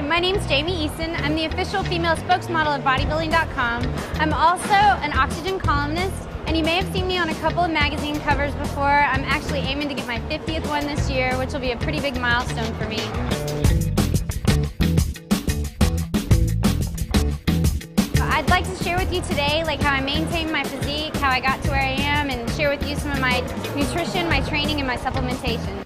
my name's Jamie Eason. I'm the official female spokesmodel of bodybuilding.com. I'm also an Oxygen columnist, and you may have seen me on a couple of magazine covers before. I'm actually aiming to get my 50th one this year, which will be a pretty big milestone for me. I'd like to share with you today how I maintained my physique, how I got to where I am, and share with you some of my nutrition, my training, and my supplementation.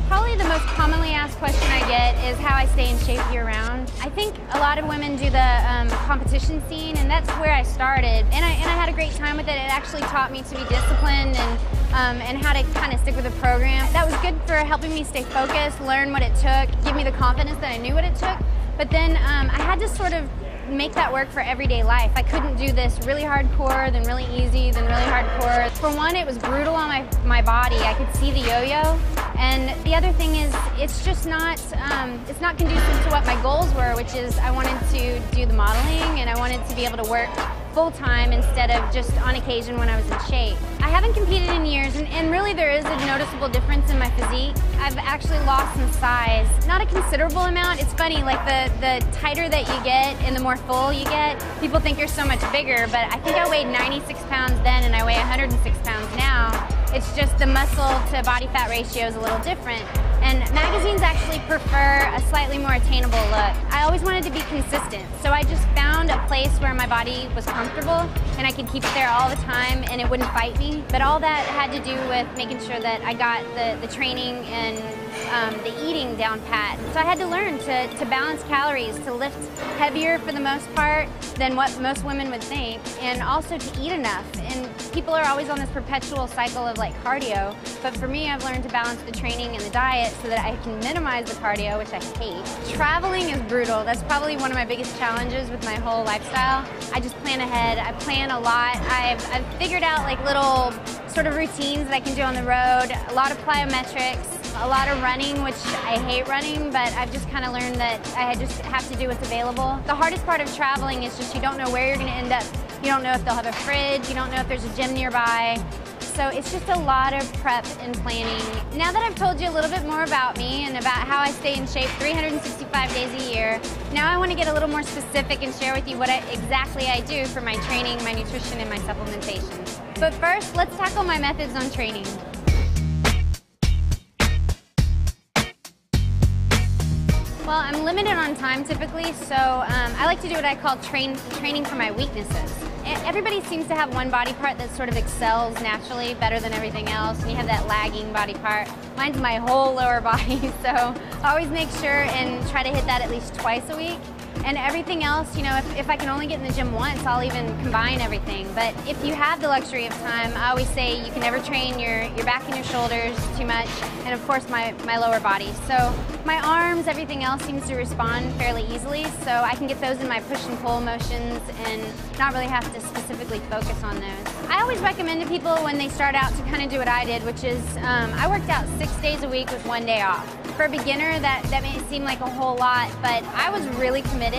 Probably the most commonly asked question I get is how I stay in shape year-round. I think a lot of women do the competition scene, and that's where I started. And I had a great time with it. It actually taught me to be disciplined and how to kind of stick with the program. That was good for helping me stay focused, learn what it took, give me the confidence that I knew what it took. But then I had to sort of make that work for everyday life. I couldn't do this really hardcore, then really easy, then really hardcore. For one, it was brutal on my body. I could see the yo-yo. And the other thing is, it's just not, it's not conducive to what my goals were, which is I wanted to do the modeling and I wanted to be able to work full-time instead of just on occasion when I was in shape. I haven't competed in years, and really there is a noticeable difference in my physique. I've actually lost some size. Not a considerable amount. It's funny, the tighter that you get and the more full you get, people think you're so much bigger, but I think I weighed 96 pounds then and I weigh 106 pounds now. It's just the muscle to body fat ratio is a little different. And magazines actually prefer a slightly more attainable look. I always wanted to be consistent, so I just found a place where my body was comfortable and I could keep it there all the time and it wouldn't fight me. But all that had to do with making sure that I got the training and the eating down pat. So I had to learn to balance calories, to lift heavier for the most part than what most women would think, and also to eat enough. And people are always on this perpetual cycle of cardio, but for me I've learned to balance the training and the diet so that I can minimize the cardio, which I hate. Traveling is brutal. That's probably one of my biggest challenges with my whole lifestyle. I just plan ahead. I plan a lot. I've figured out little sort of routines that I can do on the road, a lot of plyometrics, a lot of running, which I hate running, but I've just kind of learned that I just have to do what's available. The hardest part of traveling is just you don't know where you're going to end up. You don't know if they'll have a fridge. You don't know if there's a gym nearby. So it's just a lot of prep and planning. Now that I've told you a little bit more about me and about how I stay in shape 365 days a year, now I want to get a little more specific and share with you what exactly I do for my training, my nutrition, and my supplementation. But first, let's tackle my methods on training. Well, I'm limited on time typically, so I like to do what I call training for my weaknesses. Everybody seems to have one body part that sort of excels naturally better than everything else, and you have that lagging body part. Mine's my whole lower body, so I always make sure and try to hit that at least twice a week. And everything else, if I can only get in the gym once, I'll even combine everything. But if you have the luxury of time, I always say you can never train your back and your shoulders too much, and of course my lower body. So my arms, everything else seems to respond fairly easily, so I can get those in my push and pull motions and not really have to specifically focus on those. I always recommend to people when they start out to kind of do what I did, which is I worked out 6 days a week with 1 day off. For a beginner, that may seem like a whole lot, but I was really committed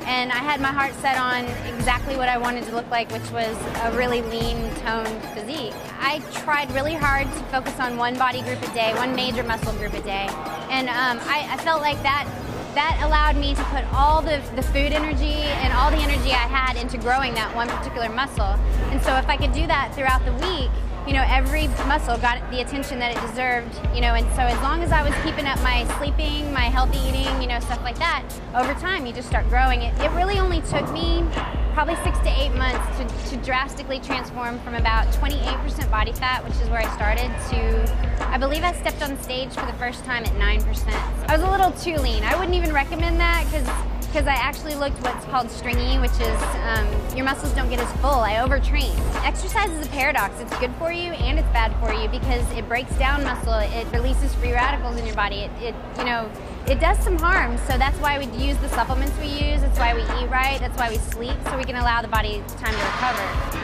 and I had my heart set on exactly what I wanted to look like, which was a really lean, toned physique. I tried really hard to focus on one body group a day, one major muscle group a day, and I felt like that allowed me to put all the food energy and all the energy I had into growing that one particular muscle. And so if I could do that throughout the week, every muscle got the attention that it deserved, and so as long as I was keeping up my sleeping, my healthy eating, stuff like that, over time you just start growing. It really only took me probably 6 to 8 months to drastically transform from about 28% body fat, which is where I started, to, I believe I stepped on stage for the first time at 9%. I was a little too lean. I wouldn't even recommend that because I actually looked what's called stringy, which is your muscles don't get as full. I overtrain. Exercise is a paradox. It's good for you and it's bad for you because it breaks down muscle. It releases free radicals in your body. it does some harm. So that's why we use the supplements we use. That's why we eat right. That's why we sleep, so we can allow the body time to recover.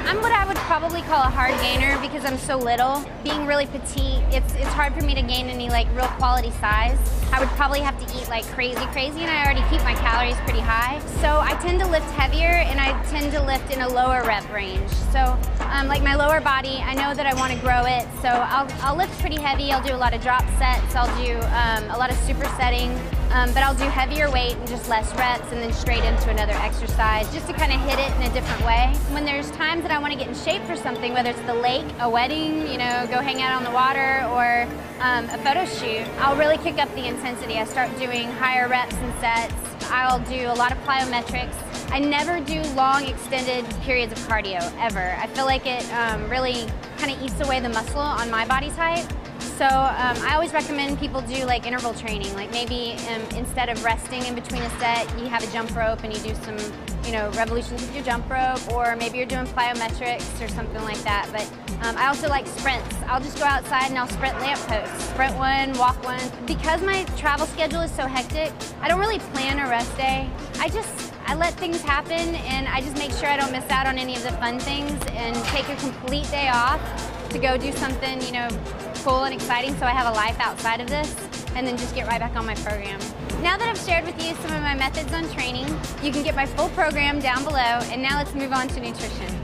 I'm what I would probably call a hard gainer because I'm so little. Being really petite, it's hard for me to gain any like real quality size. I would probably have to eat like crazy, and I already keep my calories pretty high. So I tend to lift heavier, and I tend to lift in a lower rep range. So like my lower body, I know that I want to grow it, so I'll lift pretty heavy. I'll do a lot of drop sets. I'll do a lot of supersetting, but I'll do heavier weight and just less reps, and then straight into another exercise just to kind of hit it in a different way. When there's times that I want to get in shape for something, whether it's the lake, a wedding, you know, go hang out on the water, or a photo shoot, I'll really kick up the intensity. I start doing higher reps and sets. I'll do a lot of plyometrics. I never do long extended periods of cardio, ever. I feel like it really kind of eats away the muscle on my body type. So I always recommend people do like interval training, like maybe instead of resting in between a set, you have a jump rope and you do some, you know, revolutions with your jump rope, or maybe you're doing plyometrics or something like that. But I also like sprints. I'll just go outside and I'll sprint lampposts, sprint one, walk one. Because my travel schedule is so hectic, I don't really plan a rest day. I let things happen, and I just make sure I don't miss out on any of the fun things and take a complete day off to go do something, you know, cool and exciting, so I have a life outside of this, and then just get right back on my program. Now that I've shared with you some of my methods on training, you can get my full program down below, and now let's move on to nutrition.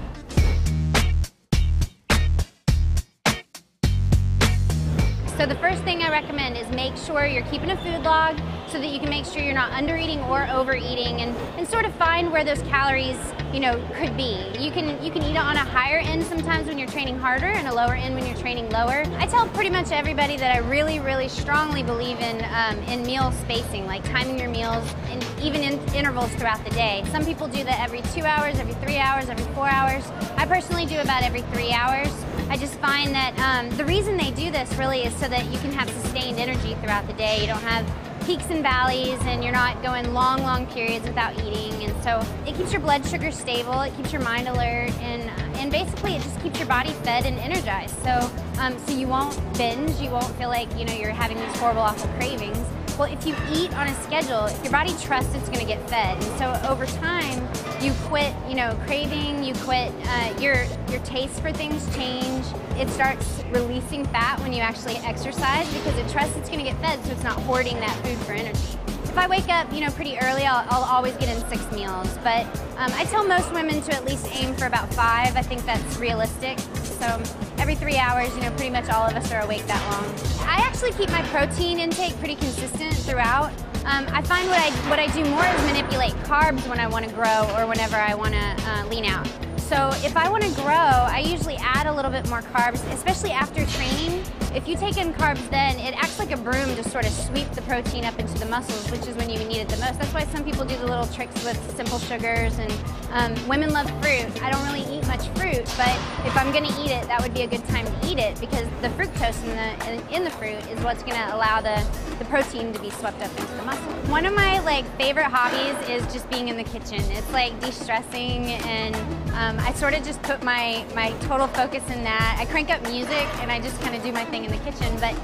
So the first thing I recommend is make sure you're keeping a food log so that you can make sure you're not under-eating or overeating, and sort of find where those calories, you know, could be. You can eat it on a higher end sometimes when you're training harder, and a lower end when you're training lower. I tell pretty much everybody that I really, really strongly believe in meal spacing, like timing your meals, and even in intervals throughout the day. Some people do that every 2 hours, every 3 hours, every 4 hours. I personally do about every 3 hours. I just find that the reason they do this really is so that you can have sustained energy throughout the day. You don't have peaks and valleys, and you're not going long periods without eating, and so it keeps your blood sugar stable, it keeps your mind alert, and basically it just keeps your body fed and energized. So so you won't binge, you won't feel like, you know, you're having these horrible, awful cravings. Well, if you eat on a schedule, your body trusts it's going to get fed, and so over time you quit, you know, craving, you quit, your taste for things change. It starts releasing fat when you actually exercise because it trusts it's going to get fed, so it's not hoarding that food for energy. If I wake up, you know, pretty early, I'll always get in 6 meals, but I tell most women to at least aim for about 5. I think that's realistic. So every 3 hours, you know, pretty much all of us are awake that long. I actually keep my protein intake pretty consistent throughout. I find what I do more is manipulate carbs when I want to grow or whenever I want to lean out. So if I want to grow, I usually add a little bit more carbs, especially after training. If you take in carbs then, it acts like a broom to sort of sweep the protein up into the muscles, which is when you need it the most. That's why some people do the little tricks with simple sugars, and women love fruit. I don't really eat much fruit, but if I'm going to eat it, that would be a good time to eat it because the fructose in the fruit is what's going to allow the protein to be swept up into the muscle. One of my favorite hobbies is just being in the kitchen. It's like de-stressing, and I sort of just put my total focus in that. I crank up music and I just kind of do my thing in the kitchen, but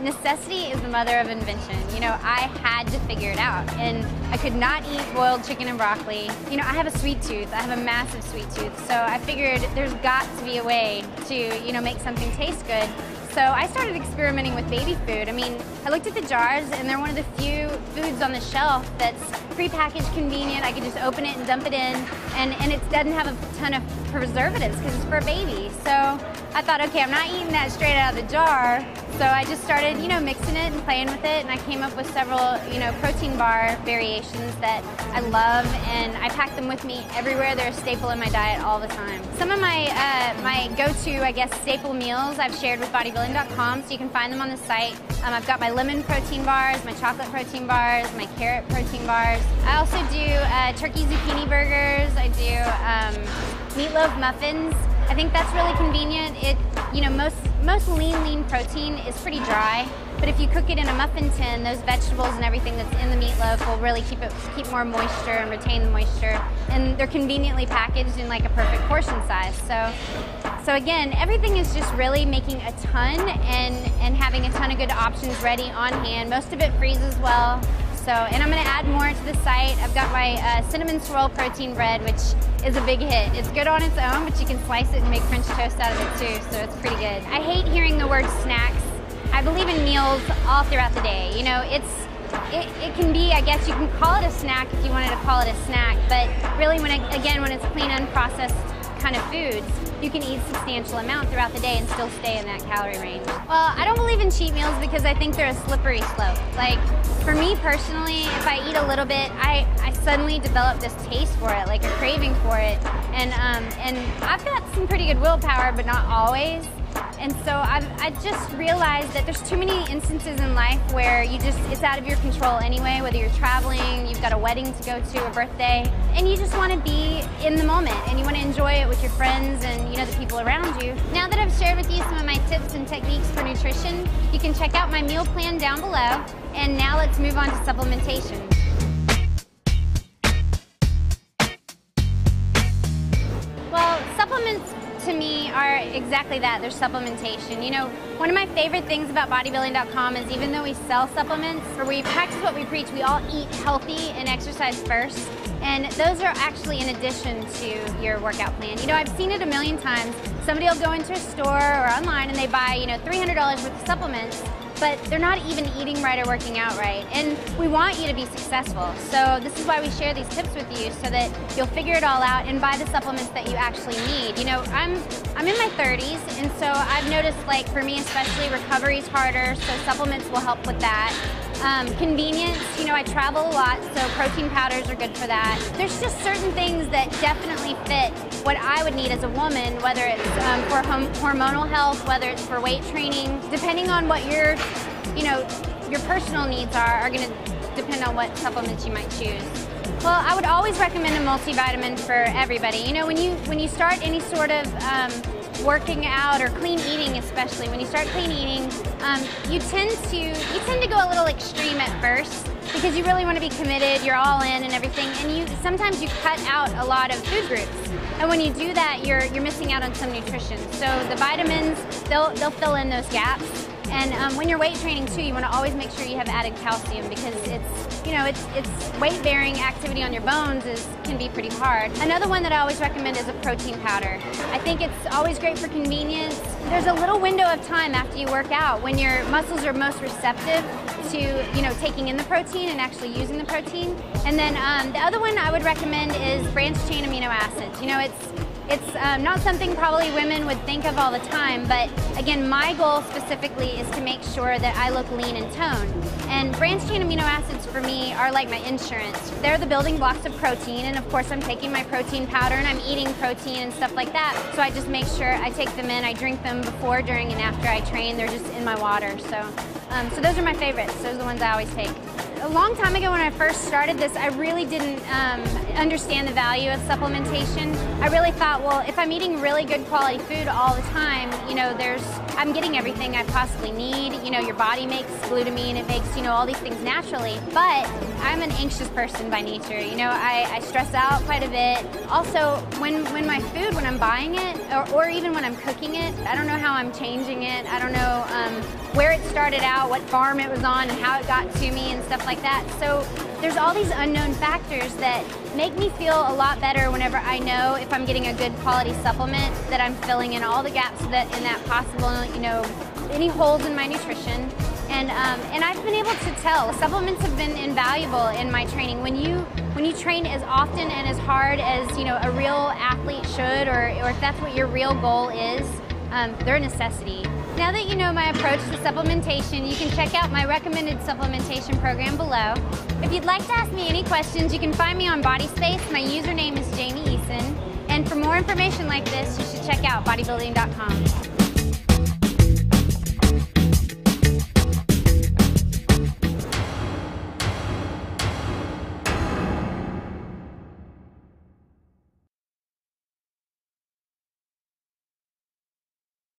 necessity is the mother of invention. You know, I had to figure it out, and I could not eat boiled chicken and broccoli. You know, I have a sweet tooth. I have a massive sweet tooth, so I figured there's got to be a way to, you know, make something taste good. So I started experimenting with baby food. I mean, I looked at the jars, and they're one of the few foods on the shelf that's prepackaged, convenient. I could just open it and dump it in, and it doesn't have a ton of preservatives because it's for a baby. So I thought, okay, I'm not eating that straight out of the jar. So I just started, you know, mixing it and playing with it, and I came up with several, you know, protein bar variations that I love, and I pack them with me everywhere. They're a staple in my diet all the time. Some of my my go-to, I guess, staple meals I've shared with bodybuilding.com, so you can find them on the site. I've got my lemon protein bars, my chocolate protein bars, my carrot protein bars. I also do turkey zucchini burgers. I do meatloaf muffins. I think that's really convenient. You know, most lean protein is pretty dry, but if you cook it in a muffin tin, those vegetables and everything that's in the meatloaf will really keep more moisture and retain the moisture. And they're conveniently packaged in like a perfect portion size. So again, everything is just really making a ton and having a ton of good options ready on hand. Most of it freezes well. So, and I'm going to add more to the site. I've got my cinnamon swirl protein bread, which is a big hit. It's good on its own, but you can slice it and make French toast out of it too, so it's pretty good. I hate hearing the word snacks. I believe in meals all throughout the day. You know, it can be, I guess you can call it a snack if you wanted to call it a snack, but really when it's clean, unprocessed kind of foods, you can eat a substantial amount throughout the day and still stay in that calorie range. Well, I don't believe in cheat meals because I think they're a slippery slope. Like, for me personally, if I eat a little bit, I suddenly develop this taste for it, like a craving for it. And I've got some pretty good willpower, but not always. And so I just realized that there's too many instances in life where it's out of your control anyway, whether you're traveling, you've got a wedding to go to, a birthday, and you just want to be in the moment and you want to enjoy it with your friends and the people around you. Now that I've shared with you some of my tips and techniques for nutrition, you can check out my meal plan down below. And now let's move on to supplementation. Well, supplements to me are exactly that. They're supplementation. You know, one of my favorite things about bodybuilding.com is even though we sell supplements, or we practice what we preach, we all eat healthy and exercise first. And those are actually in addition to your workout plan. You know, I've seen it a million times. Somebody will go into a store or online and they buy, $300 worth of supplements, but they're not even eating right or working out right. And we want you to be successful. So this is why we share these tips with you, so that you'll figure it all out and buy the supplements that you actually need. You know, I'm in my 30s, and so I've noticed, like, for me especially, recovery is harder, so supplements will help with that. Convenience, I travel a lot, so protein powders are good for that. There's just certain things that definitely fit what I would need as a woman, whether it's for hormonal health, whether it's for weight training, depending on what your personal needs are going to depend on what supplements you might choose. Well, I would always recommend a multivitamin for everybody. You know, when you start any sort of working out or clean eating, especially when you start clean eating, you tend to go a little extreme at first because you really want to be committed, you're all in and everything, and sometimes you cut out a lot of food groups. And when you do that, you're missing out on some nutrition. So the vitamins, they'll fill in those gaps. And when you're weight training too, you want to always make sure you have added calcium, because it's weight-bearing activity on your bones can be pretty hard. Another one that I always recommend is a protein powder. I think it's always great for convenience. There's a little window of time after you work out when your muscles are most receptive to taking in the protein and actually using the protein. And then the other one I would recommend is branched chain amino acids. It's not something probably women would think of all the time, but again, my goal specifically is to make sure that I look lean and toned. And branched chain amino acids for me are like my insurance. They're the building blocks of protein, and of course I'm taking my protein powder and I'm eating protein and stuff like that. So I just make sure I take them in, I drink them before, during, and after I train. They're just in my water. So those are my favorites. Those are the ones I always take. A long time ago when I first started this, I really didn't understand the value of supplementation. I really thought, well, if I'm eating really good quality food all the time, I'm getting everything I possibly need. Your body makes glutamine, it makes, all these things naturally. But I'm an anxious person by nature. I stress out quite a bit. Also, when I'm buying it, or even when I'm cooking it, I don't know how I'm changing it. I don't know where it started out, what farm it was on, and how it got to me and stuff like that. So there's all these unknown factors that make me feel a lot better whenever I know if I'm getting a good quality supplement, that I'm filling in all the gaps in that possible, any holes in my nutrition. And I've been able to tell. Supplements have been invaluable in my training. When you train as often and as hard as a real athlete should, or if that's what your real goal is, they're a necessity. Now that you know my approach to supplementation, you can check out my recommended supplementation program below. If you'd like to ask me any questions, you can find me on BodySpace. My username is Jamie Eason. And for more information like this, you should check out bodybuilding.com.